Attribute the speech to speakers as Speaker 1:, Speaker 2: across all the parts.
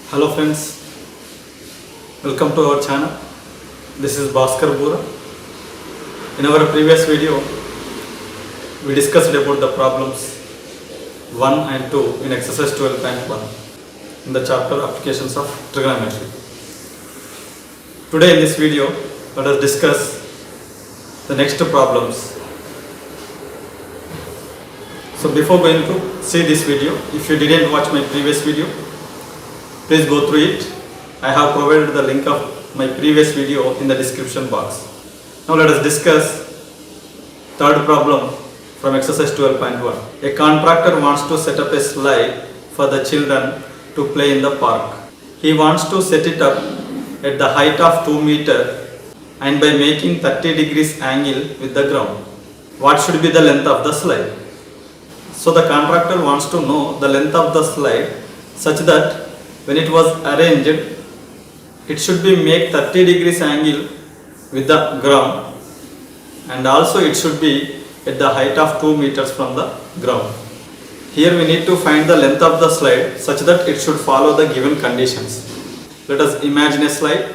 Speaker 1: Hello friends, welcome to our channel. This is Bhaskar Bura. In our previous video, we discussed about the problems 1 and 2 in exercise 12.1 in the chapter applications of trigonometry. Today in this video, let us discuss the next problems. So before going to see this video, if you didn't watch my previous video, please go through it. I have provided the link of my previous video in the description box. Now let us discuss third problem from exercise 12.1. A contractor wants to set up a slide for the children to play in the park. He wants to set it up at the height of 2 meters and by making 30 degrees angle with the ground. What should be the length of the slide? So the contractor wants to know the length of the slide such that when it was arranged, it should be make 30 degrees angle with the ground and also it should be at the height of 2 meters from the ground. Here we need to find the length of the slide such that it should follow the given conditions. Let us imagine a slide.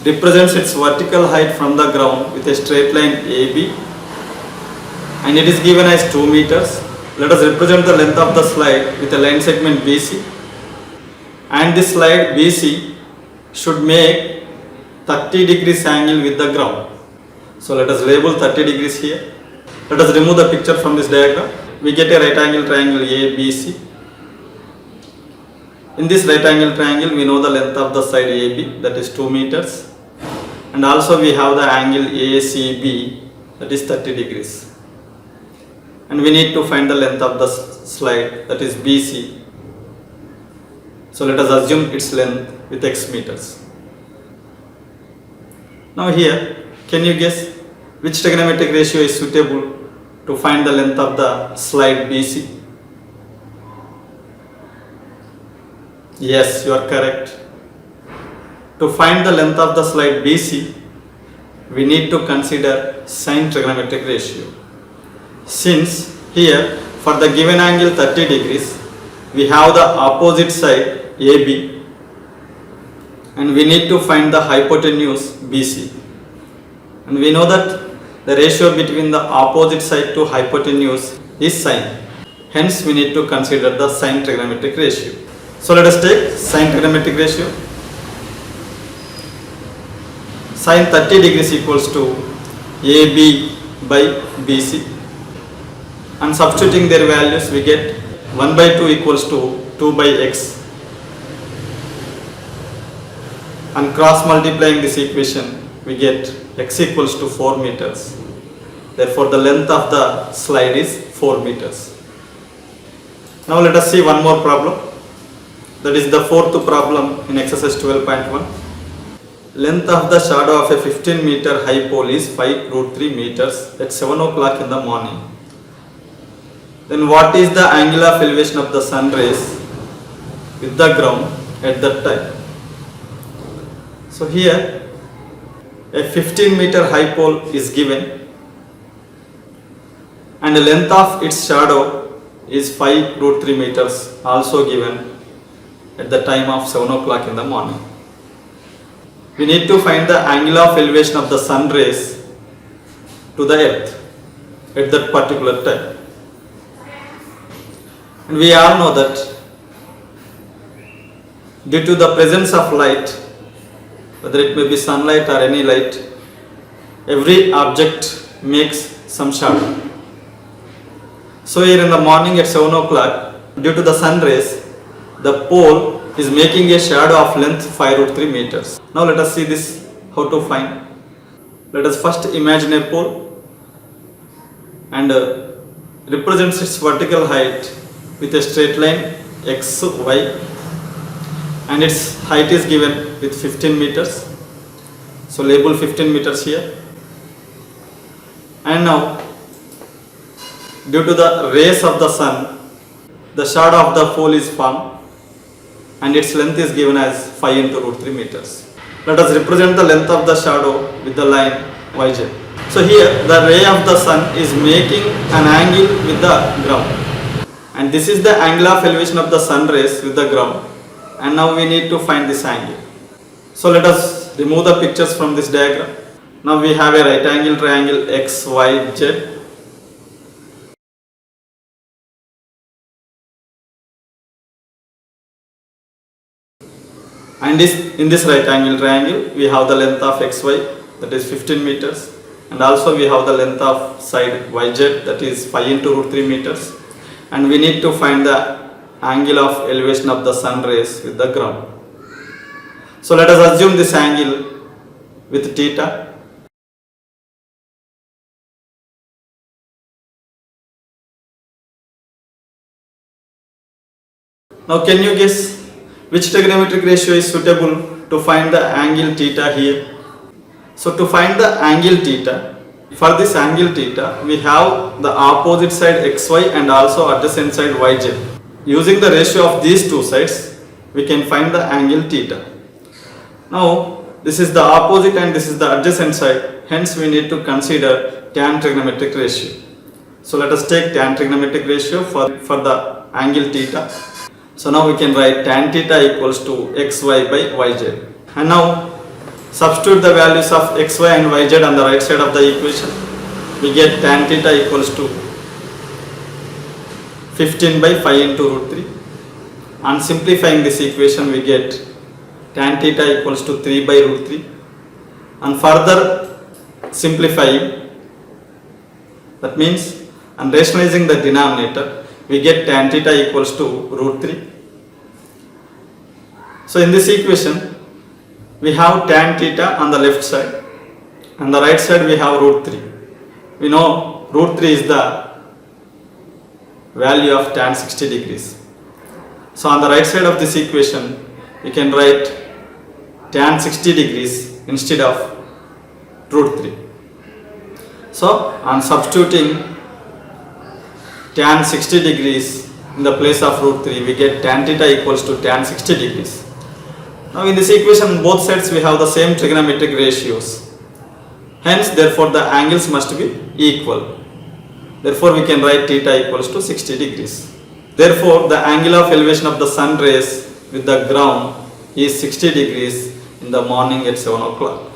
Speaker 1: Represents its vertical height from the ground with a straight line AB and it is given as 2 meters. Let us represent the length of the slide with a line segment BC. And this slide BC should make 30 degrees angle with the ground. So let us label 30 degrees here. Let us remove the picture from this diagram. We get a right angle triangle ABC. In this right angle triangle we know the length of the side AB, that is 2 meters, and also we have the angle ACB, that is 30 degrees, and we need to find the length of the slide, that is BC. So let us assume its length with x meters. Now here, can you guess which trigonometric ratio is suitable to find the length of the slide BC? Yes, you are correct. To find the length of the slide BC, we need to consider sine trigonometric ratio. Since here, for the given angle 30 degrees, we have the opposite side AB and we need to find the hypotenuse BC, and we know that the ratio between the opposite side to hypotenuse is sine, hence we need to consider the sine trigonometric ratio. So let us take sine trigonometric ratio. Sine 30 degrees equals to AB by BC, and substituting their values we get 1 by 2 equals to 2 by x, and cross multiplying this equation we get x equals to 4 meters. Therefore the length of the slide is 4 meters. Now let us see one more problem. That is the fourth problem in exercise 12.1. Length of the shadow of a 15 meter high pole is 5√3 meters at 7 o'clock in the morning. Then what is the angle of elevation of the sun rays with the ground at that time? So here a 15 meter high pole is given and the length of its shadow is 5√3 meters, also given at the time of 7 o'clock in the morning. We need to find the angle of elevation of the sun rays to the earth at that particular time. And we all know that due to the presence of light, whether it may be sunlight or any light, every object makes some shadow. So here in the morning at 7 o'clock, due to the sun rays, the pole is making a shadow of length 5√3 meters. Now let us see this, how to find. Let us first imagine a pole and represents its vertical height with a straight line x, y, and its height is given with 15 meters. So label 15 meters here. And now due to the rays of the sun, the shadow of the pole is formed and its length is given as 5 into √3 meters. Let us represent the length of the shadow with the line yj. So here the ray of the sun is making an angle with the ground, and this is the angle of elevation of the sun rays with the ground. and now we need to find this angle. So let us remove the pictures from this diagram. Now we have a right angle triangle X, Y, Z. And in this right angle triangle, we have the length of XY, that is 15 meters. And also we have the length of side YZ, that is 5 into root 3 meters. And we need to find the angle of elevation of the sun rays with the ground. So let us assume this angle with theta. Now can you guess which trigonometric ratio is suitable to find the angle theta here? So to find the angle theta, for this angle theta, we have the opposite side xy and also adjacent side yz. Using the ratio of these two sides, we can find the angle theta. Now this is the opposite and this is the adjacent side, hence we need to consider tan trigonometric ratio. So let us take tan trigonometric ratio for the angle theta. So now we can write tan theta equals to xy by yz. And now substitute the values of xy and yz on the right side of the equation. We get tan theta equals to 15 by 5 into root 3. On simplifying this equation, we get tan theta equals to 3 by root 3. And further simplifying, that means on rationalizing the denominator, we get tan theta equals to root 3. So in this equation, we have tan theta on the left side, and the right side we have root 3. We know root 3 is the value of tan 60 degrees. So on the right side of this equation, we can write tan 60 degrees instead of root 3. So on substituting tan 60 degrees in the place of root 3, we get tan theta equals to tan 60 degrees. Now in this equation, both sides we have the same trigonometric ratios. Hence, therefore, the angles must be equal. Therefore, we can write theta equals to 60 degrees. Therefore, the angle of elevation of the sun rays with the ground is 60 degrees in the morning at 7 o'clock.